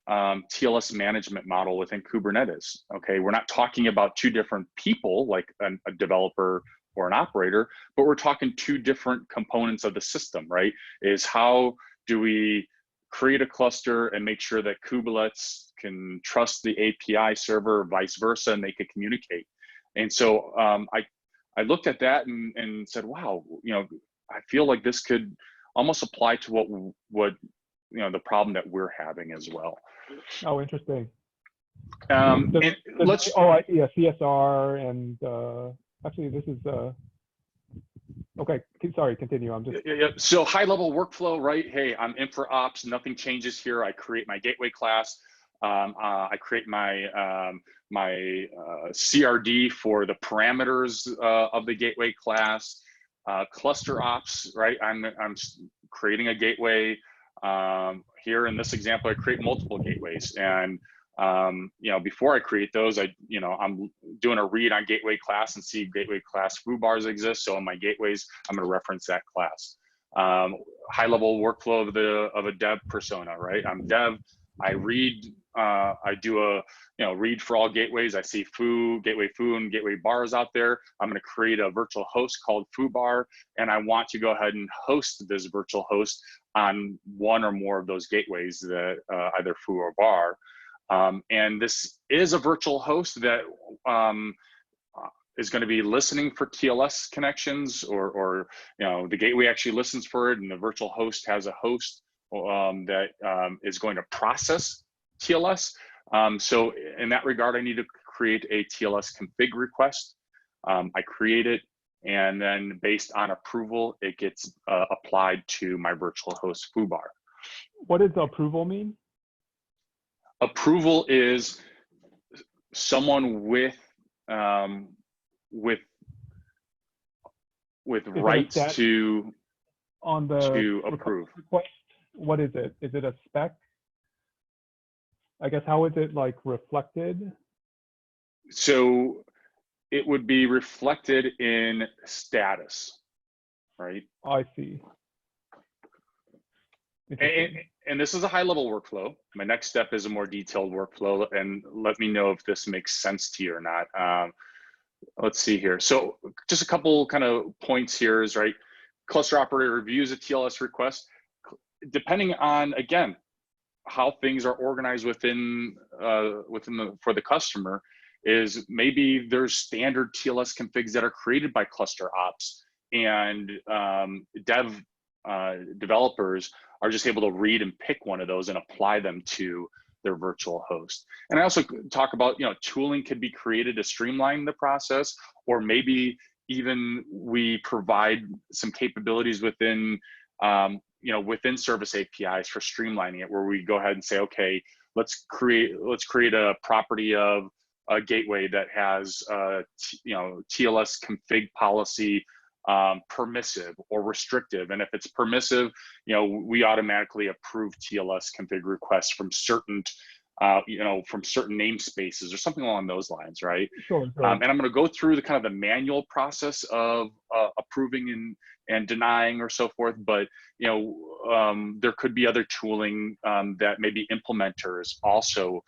TLS management model within Kubernetes. Okay, we're not talking about two different people like a developer or an operator, but we're talking two different components of the system, right? Is how do we create a cluster and make sure that Kubernetes can trust the API server, vice versa, and they can communicate. And so I looked at that and said, wow, you know, I feel like this could almost apply to what you know, the problem that we're having as well. Oh, interesting. CSR CSR and Actually, this is okay. Sorry, continue. I'm just So high level workflow, right? Hey, I'm infra ops. Nothing changes here. I create my gateway class. I create my CRD for the parameters of the gateway class. Cluster ops, right? I'm creating a gateway. Here in this example, I create multiple gateways, and you know, before I create those, I'm doing a read on gateway class and see gateway class foo bars exist. So in my gateways, I'm going to reference that class. High level workflow of a dev persona, right? I'm dev. I read. I do a read for all gateways. I see gateway foo and gateway bars out there. I'm going to create a virtual host called foo bar, and I want to go ahead and host this virtual host on one or more of those gateways that either foo or bar. And this is a virtual host that is going to be listening for TLS connections, or the gateway actually listens for it, and the virtual host has a host that is going to process TLS. So in that regard, I need to create a TLS config request. I create it, and then based on approval, it gets applied to my virtual host foo bar. What does approval mean? Approval is someone with rights to approve. Request, what is it? Is it a spec? I guess, how is it like reflected? So it would be reflected in status, right? I see. And this is a high level workflow. My next step is a more detailed workflow, and let me know if this makes sense to you or not. Let's see here. So just a couple kind of points here is, right, cluster operator reviews a TLS request. Depending on, again, how things are organized for the customer, is maybe there's standard TLS configs that are created by cluster ops, and developers are just able to read and pick one of those and apply them to their virtual host. And I also talk about, tooling could be created to streamline the process, or maybe even we provide some capabilities within within service APIs for streamlining it, where we go ahead and say, okay, let's create a property of a gateway that has TLS config policy permissive or restrictive. And if it's permissive, we automatically approve TLS config requests from certain namespaces or something along those lines, right? Sure. And I'm going to go through the kind of the manual process of approving and denying or so forth. But there could be other tooling that maybe implementers also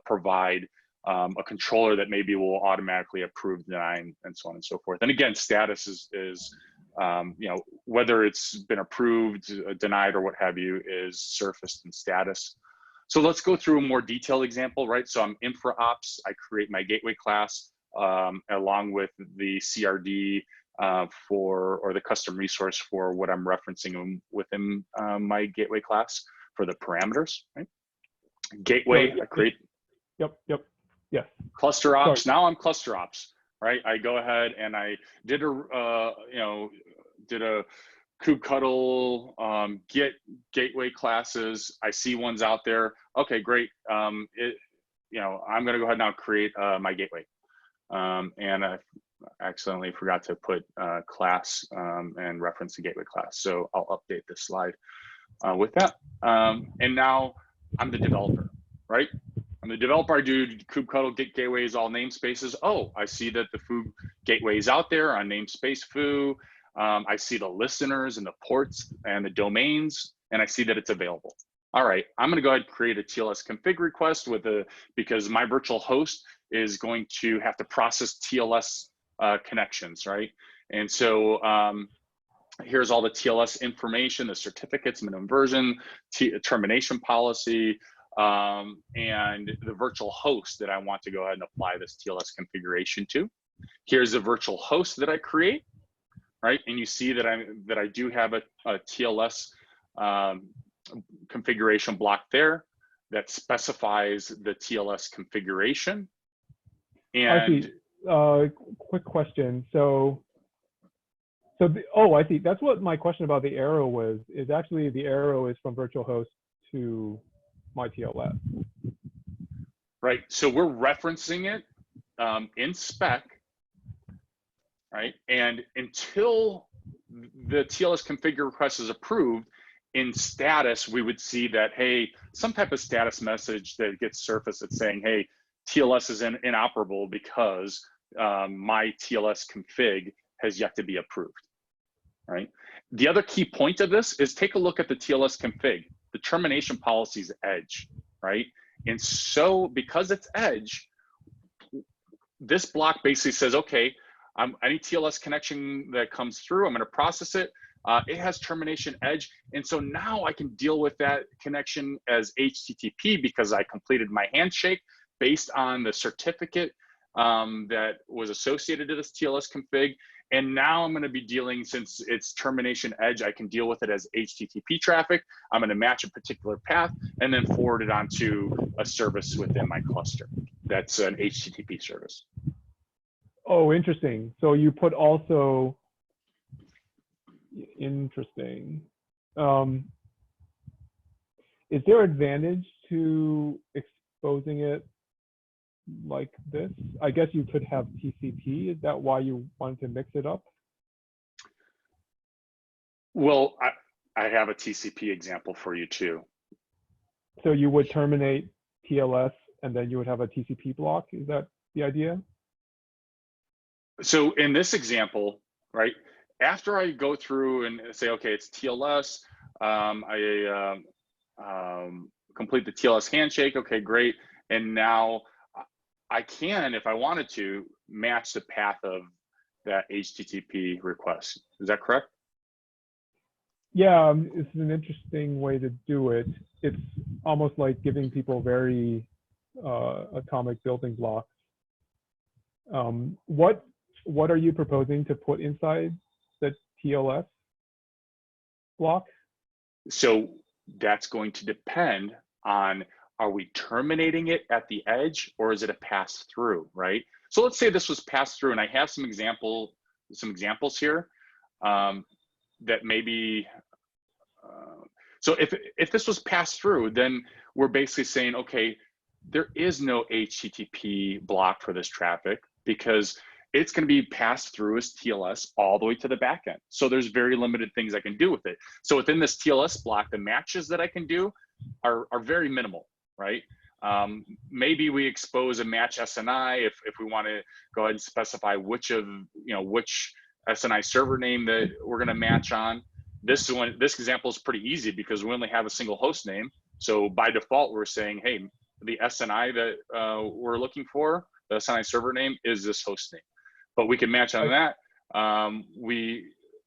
provide. A controller that maybe will automatically approve, deny, and so on and so forth. And again, status is whether it's been approved, denied, or what have you, is surfaced in status. So let's go through a more detailed example, right? So I'm infra ops. I create my gateway class along with the CRD or the custom resource for what I'm referencing within my gateway class for the parameters, right? Gateway, I create. Yep. Yes. Cluster ops. Sorry. Now I'm cluster ops, right? I go ahead and I did a kubectl get gateway classes. I see ones out there. Okay, great. I'm going to go ahead now and create my gateway. And I accidentally forgot to put class and reference the gateway class. So I'll update this slide with that. And now I'm the developer, right? I'm the developer. I do kubectl get gateways, all namespaces. Oh, I see that the foo gateway is out there on namespace foo. I see the listeners and the ports and the domains, and I see that it's available. All right, I'm going to go ahead and create a TLS config request because my virtual host is going to have to process TLS connections, right? And so here's all the TLS information, the certificates, minimum version, termination policy, and the virtual host that I want to go ahead and apply this TLS configuration to. Here's the virtual host that I create, right? And you see that I do have a TLS configuration block there that specifies the TLS configuration. And quick question. Oh, I see. That's what my question about the arrow was, is actually the arrow is from VirtualHost to my TLS. Right, so we're referencing it in spec, right? And until the TLS configure request is approved, in status, we would see that, hey, some type of status message that gets surfaced that's saying, hey, TLS is inoperable because my TLS config has yet to be approved, right? The other key point of this is take a look at the TLS config. The termination policy is edge, right? And so because it's edge, this block basically says, okay, any TLS connection that comes through, I'm going to process it. It has termination edge. And so now I can deal with that connection as HTTP because I completed my handshake based on the certificate that was associated to this TLS config. And now I'm going to be dealing, since it's termination edge, I can deal with it as HTTP traffic. I'm going to match a particular path and then forward it onto a service within my cluster. That's an HTTP service. Oh, interesting. So you put also, interesting. Is there advantage to exposing it like this? I guess you could have TCP. Is that why you wanted to mix it up? Well, I have a TCP example for you too. So you would terminate TLS and then you would have a TCP block. Is that the idea? So in this example, right, after I go through and say, okay, it's TLS, I complete the TLS handshake, okay, great. And now I can, if I wanted to, match the path of that HTTP request. Is that correct? Yeah, it's an interesting way to do it. It's almost like giving people very atomic building blocks. What are you proposing to put inside the TLS block? So that's going to depend on, are we terminating it at the edge or is it a pass through, right? So let's say this was passed through, and I have some examples here that maybe, so if this was passed through, then we're basically saying, okay, there is no HTTP block for this traffic because it's going to be passed through as TLS all the way to the back end. So there's very limited things I can do with it. So within this TLS block, the matches that I can do are very minimal, right? Maybe we expose a match SNI if we want to go ahead and specify which SNI server name that we're going to match on. This example is pretty easy because we only have a single host name. So by default, we're saying, hey, the SNI that we're looking for, the SNI server name is this host name. But we can match on that.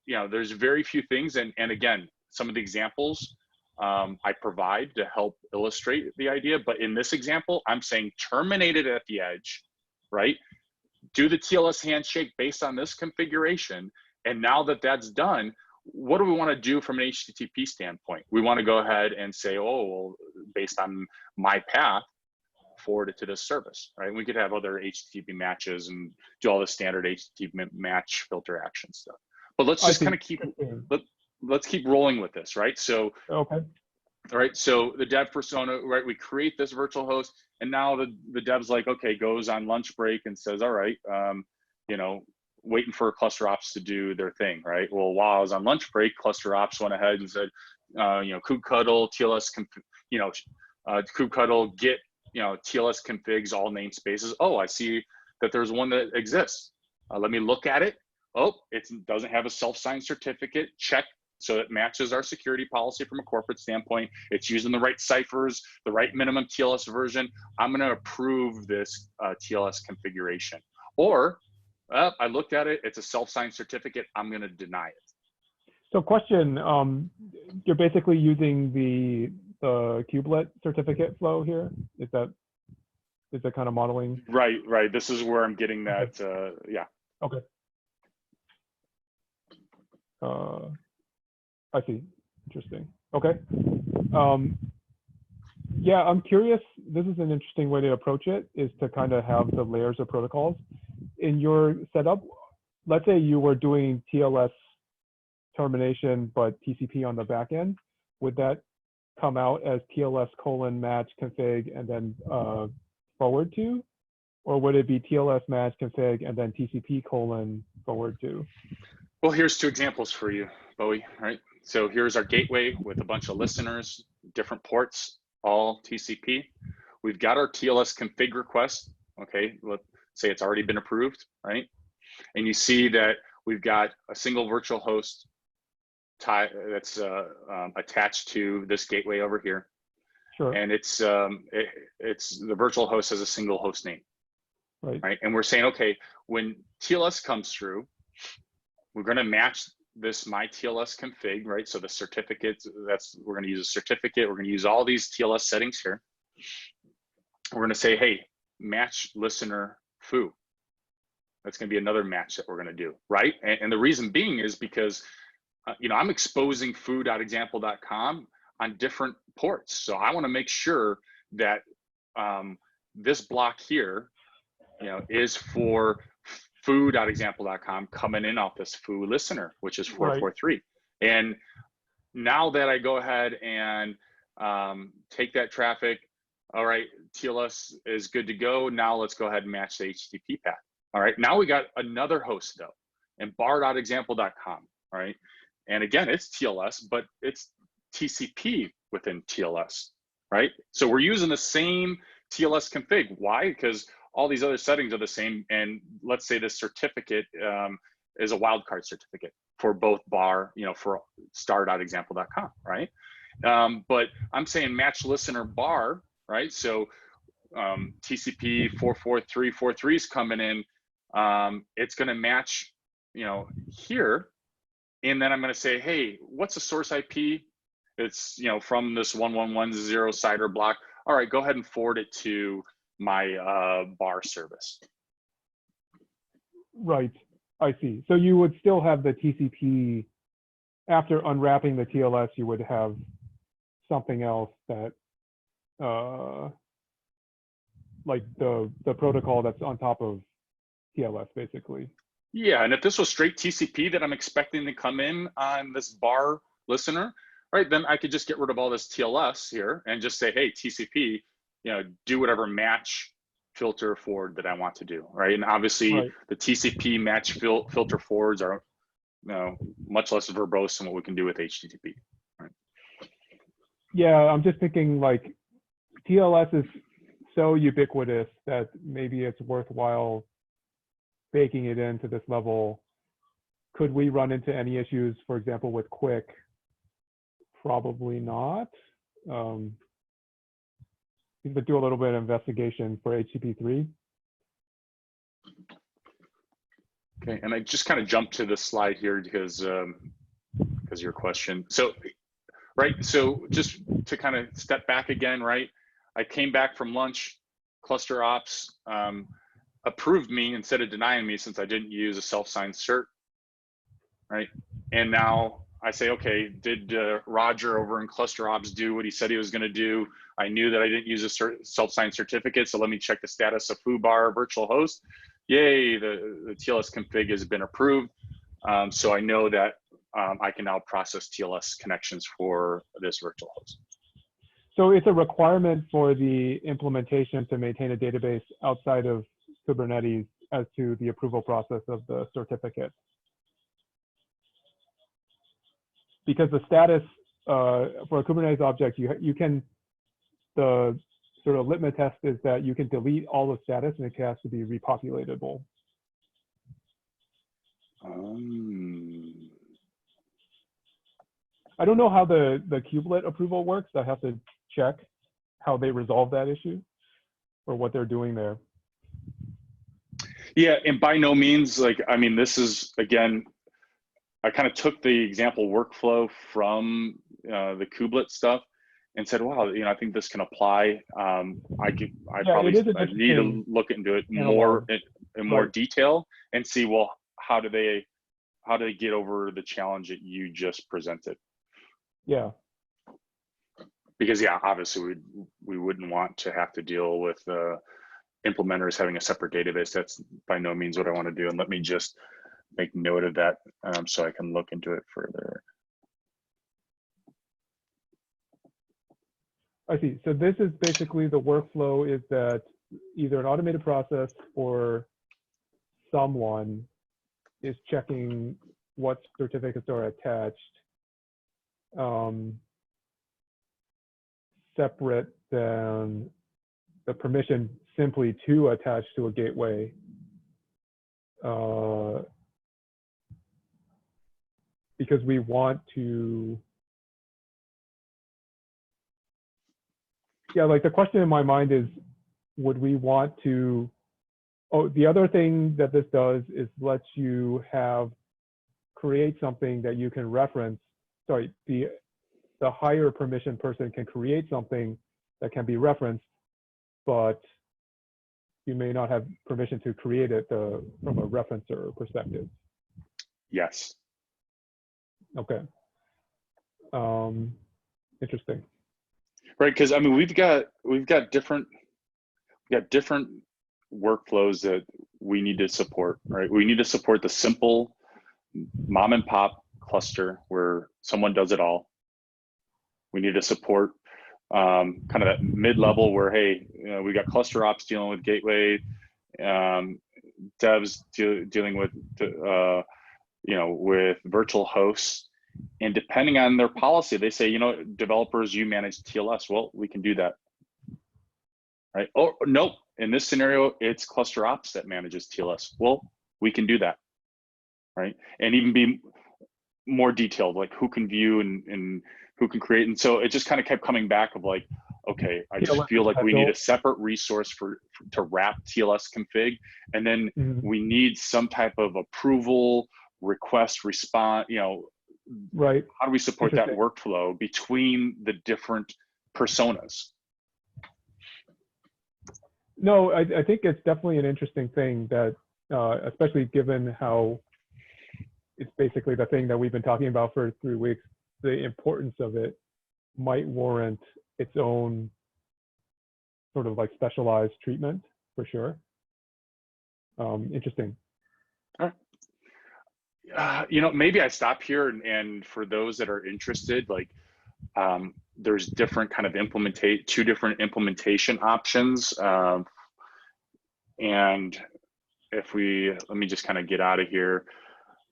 There's very few things. And again, some of the examples I provide to help illustrate the idea. But in this example, I'm saying terminate it at the edge, right? Do the TLS handshake based on this configuration. And now that that's done, what do we want to do from an HTTP standpoint? We want to go ahead and say, oh, well, based on my path, forward it to this service, right? We could have other HTTP matches and do all the standard HTTP match filter action stuff. But let's just kind of let's keep rolling with this, right? So, okay. All right, so the dev persona, right? We create this virtual host, and now the dev's like, okay, goes on lunch break and says, all right, waiting for cluster ops to do their thing, right? Well, while I was on lunch break, cluster ops went ahead and said, kubectl, TLS, kubectl, get, TLS configs, all namespaces. Oh, I see that there's one that exists. Let me look at it. Oh, it doesn't have a self-signed certificate. Check. So it matches our security policy from a corporate standpoint. It's using the right ciphers, the right minimum TLS version. I'm going to approve this TLS configuration. Or I looked at it. It's a self-signed certificate. I'm going to deny it. So question, you're basically using the kubelet certificate flow here. Is that kind of modeling? Right. This is where I'm getting that. Yeah. Okay. I see. Interesting. Okay. Yeah, I'm curious. This is an interesting way to approach it, is to kind of have the layers of protocols. in your setup, let's say you were doing TLS termination, but TCP on the back end, would that come out as TLS:match config and then forward to? Or would it be TLS match config and then TCP forward to? Well, here's two examples for you, Bowie, right? So here's our gateway with a bunch of listeners, different ports, all TCP. We've got our TLS config request, okay? Let's say it's already been approved, right? And you see that we've got a single virtual host that's attached to this gateway over here. Sure. And it's the virtual host has a single host name. Right. And we're saying, okay, when TLS comes through, we're going to match this my TLS config, right? So the certificates, we're going to use a certificate. We're going to use all these TLS settings here. We're going to say, hey, match listener foo. That's going to be another match that we're going to do, right? And the reason being is because, I'm exposing foo.example.com on different ports. So I want to make sure that this block here, is for foo.example.com coming in off this foo listener, which is 443. Right. And now that I go ahead and take that traffic, all right, TLS is good to go. Now let's go ahead and match the HTTP path. All right, now we got another host though, and bar.example.com, all right? And again, it's TLS, but it's TCP within TLS, right? So we're using the same TLS config. Why? Because all these other settings are the same. And let's say this certificate is a wildcard certificate for both bar, for star.example.com, right? But I'm saying match listener bar, right? So TCP 44343 is coming in. It's going to match, here. And then I'm going to say, hey, what's the source IP? It's, from this 1110 CIDR block. All right, go ahead and forward it to my bar service. Right, I see. So you would still have the TCP, after unwrapping the TLS, you would have something else that, like the protocol that's on top of TLS, basically. Yeah, and if this was straight TCP that I'm expecting to come in on this bar listener, right, then I could just get rid of all this TLS here and just say, hey, TCP, do whatever match filter forward that I want to do, right? And obviously the TCP match filter forwards are, much less verbose than what we can do with HTTP. Right? Yeah, I'm just thinking like TLS is so ubiquitous that maybe it's worthwhile baking it into this level. Could we run into any issues, for example, with Quick? Probably not. You could do a little bit of investigation for HTTP3. Okay, and I just kind of jumped to this slide here because of your question. So, right, so just to kind of step back again, right? I came back from lunch, cluster ops approved me instead of denying me since I didn't use a self-signed cert, right? And now I say, okay, did Roger over in cluster ops do what he said he was going to do? I knew that I didn't use a self-signed certificate, so let me check the status of foobar virtual host. Yay, the TLS config has been approved. So I know that I can now process TLS connections for this virtual host. So it's a requirement for the implementation to maintain a database outside of Kubernetes as to the approval process of the certificate. Because the status for a Kubernetes object, you can, the sort of litmus test is that you can delete all the status and it has to be repopulatable. I don't know how the kubelet approval works. I have to check how they resolve that issue or what they're doing there. Yeah, and by no means, like, I mean, this is, again, I kind of took the example workflow from the kubelet stuff and said, wow, I think this can apply. I probably need to look into it more in more detail and see, well, how do they get over the challenge that you just presented? Yeah. Because yeah, obviously we wouldn't want to have to deal with implementer is having a separate database. That's by no means what I want to do. And let me just make note of that so I can look into it further. I see. So this is basically the workflow is that either an automated process or someone is checking what certificates are attached separate than the permission simply to attach to a gateway. Because we want to, yeah, like the question in my mind is, would we want to, oh, the other thing that this does is lets you create something that you can reference. Sorry, the higher permission person can create something that can be referenced, but you may not have permission to create it from a referencer perspective. Yes. Okay. Interesting. Right, because I mean we've got different workflows that we need to support. Right, we need to support the simple mom and pop cluster where someone does it all. We need to support kind of that mid-level where, hey, we got cluster ops dealing with gateway, devs dealing with with virtual hosts, and depending on their policy, they say, developers, you manage TLS. Well, we can do that, right? Oh, nope. In this scenario, it's cluster ops that manages TLS. Well, we can do that, right? And even be more detailed, like who can view and who can create. And so it just kind of kept coming back of like, okay, I just feel like we need a separate resource to wrap TLS config. And then we need some type of approval, request, response, right. How do we support that workflow between the different personas? No, I think it's definitely an interesting thing that, especially given how it's basically the thing that we've been talking about for 3 weeks, the importance of it might warrant its own sort of like specialized treatment for sure. Interesting. Maybe I stop here and for those that are interested, like there's different kind of two different implementation options. And if let me just kind of get out of here.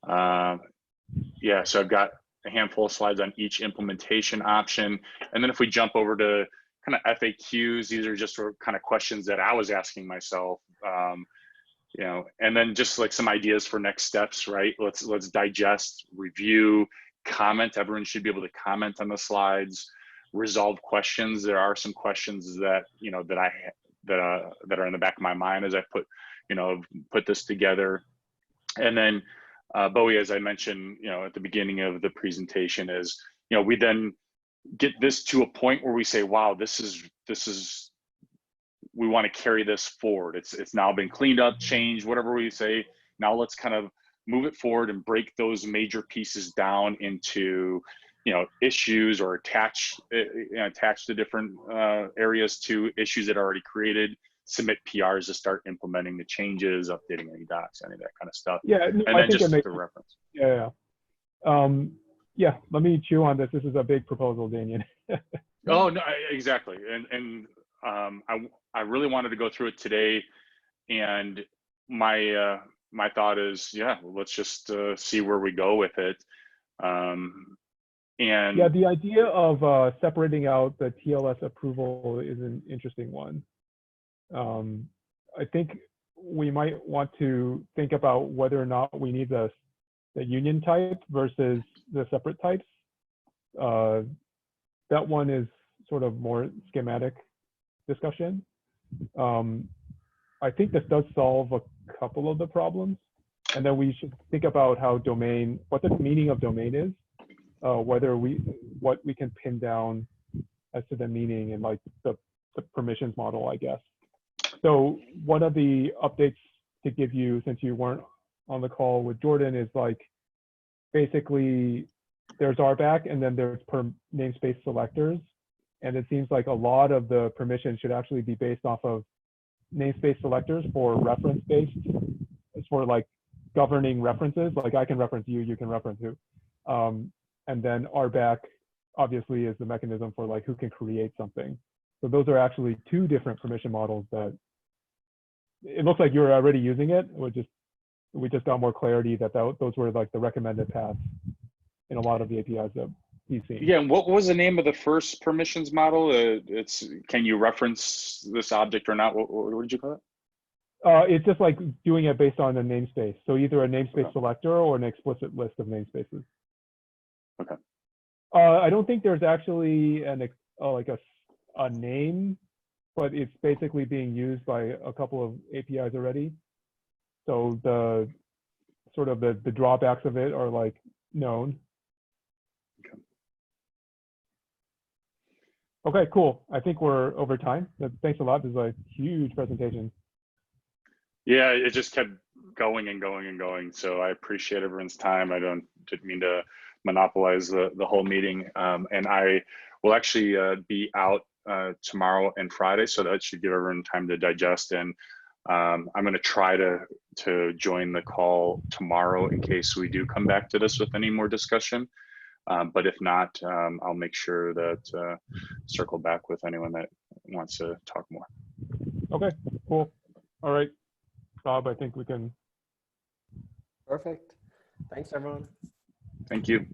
Yeah, so I've got a handful of slides on each implementation option. And then if we jump over to kind of FAQs, these are just sort of kind of questions that I was asking myself, and then just like some ideas for next steps, right? Let's digest, review, comment. Everyone should be able to comment on the slides, resolve questions. There are some questions that, that are in the back of my mind as I put this together. And then Bowie, as I mentioned, at the beginning of the presentation is, we then get this to a point where we say, wow, this is, we want to carry this forward. It's now been cleaned up, changed, whatever we say. Now let's kind of move it forward and break those major pieces down into, issues or attach the different areas to issues that are already created. Submit PRs to start implementing the changes, updating any docs, any of that kind of stuff. Yeah, and I then think just it makes, the reference. Yeah. Yeah, let me chew on this. This is a big proposal, Daniel. Oh no, exactly. And I really wanted to go through it today, and my thought is, yeah, let's just see where we go with it. And yeah, the idea of separating out the TLS approval is an interesting one. I think we might want to think about whether or not we need the union type versus the separate types. That one is sort of more schematic discussion. I think this does solve a couple of the problems, and then we should think about how what the meaning of domain is, what we can pin down as to the meaning and like the permissions model, I guess. So one of the updates to give you, since you weren't on the call with Jordan, is like basically there's RBAC and then there's namespace selectors. And it seems like a lot of the permissions should actually be based off of namespace selectors for reference-based. It's for like governing references. Like I can reference you, you can reference who. And then RBAC obviously is the mechanism for like who can create something. So those are actually two different permission models that it looks like you're already using it. We just got more clarity that those were like the recommended paths in a lot of the APIs that we've seen. Yeah, and what was the name of the first permissions model? It's can you reference this object or not? What did you call it? It's just like doing it based on a namespace. So either a namespace selector or an explicit list of namespaces. Okay. I don't think there's actually like a name, but it's basically being used by a couple of APIs already. So the sort of the drawbacks of it are like known. Okay, cool. I think we're over time. Thanks a lot. This is a huge presentation. Yeah, it just kept going and going and going. So I appreciate everyone's time. I didn't mean to monopolize the whole meeting. And I will actually be out tomorrow and Friday, so that should give everyone time to digest. And I'm going to try to join the call tomorrow in case we do come back to this with any more discussion. But if not, I'll make sure that circle back with anyone that wants to talk more. Okay, cool. All right, Bob, I think we can. Perfect. Thanks, everyone. Thank you.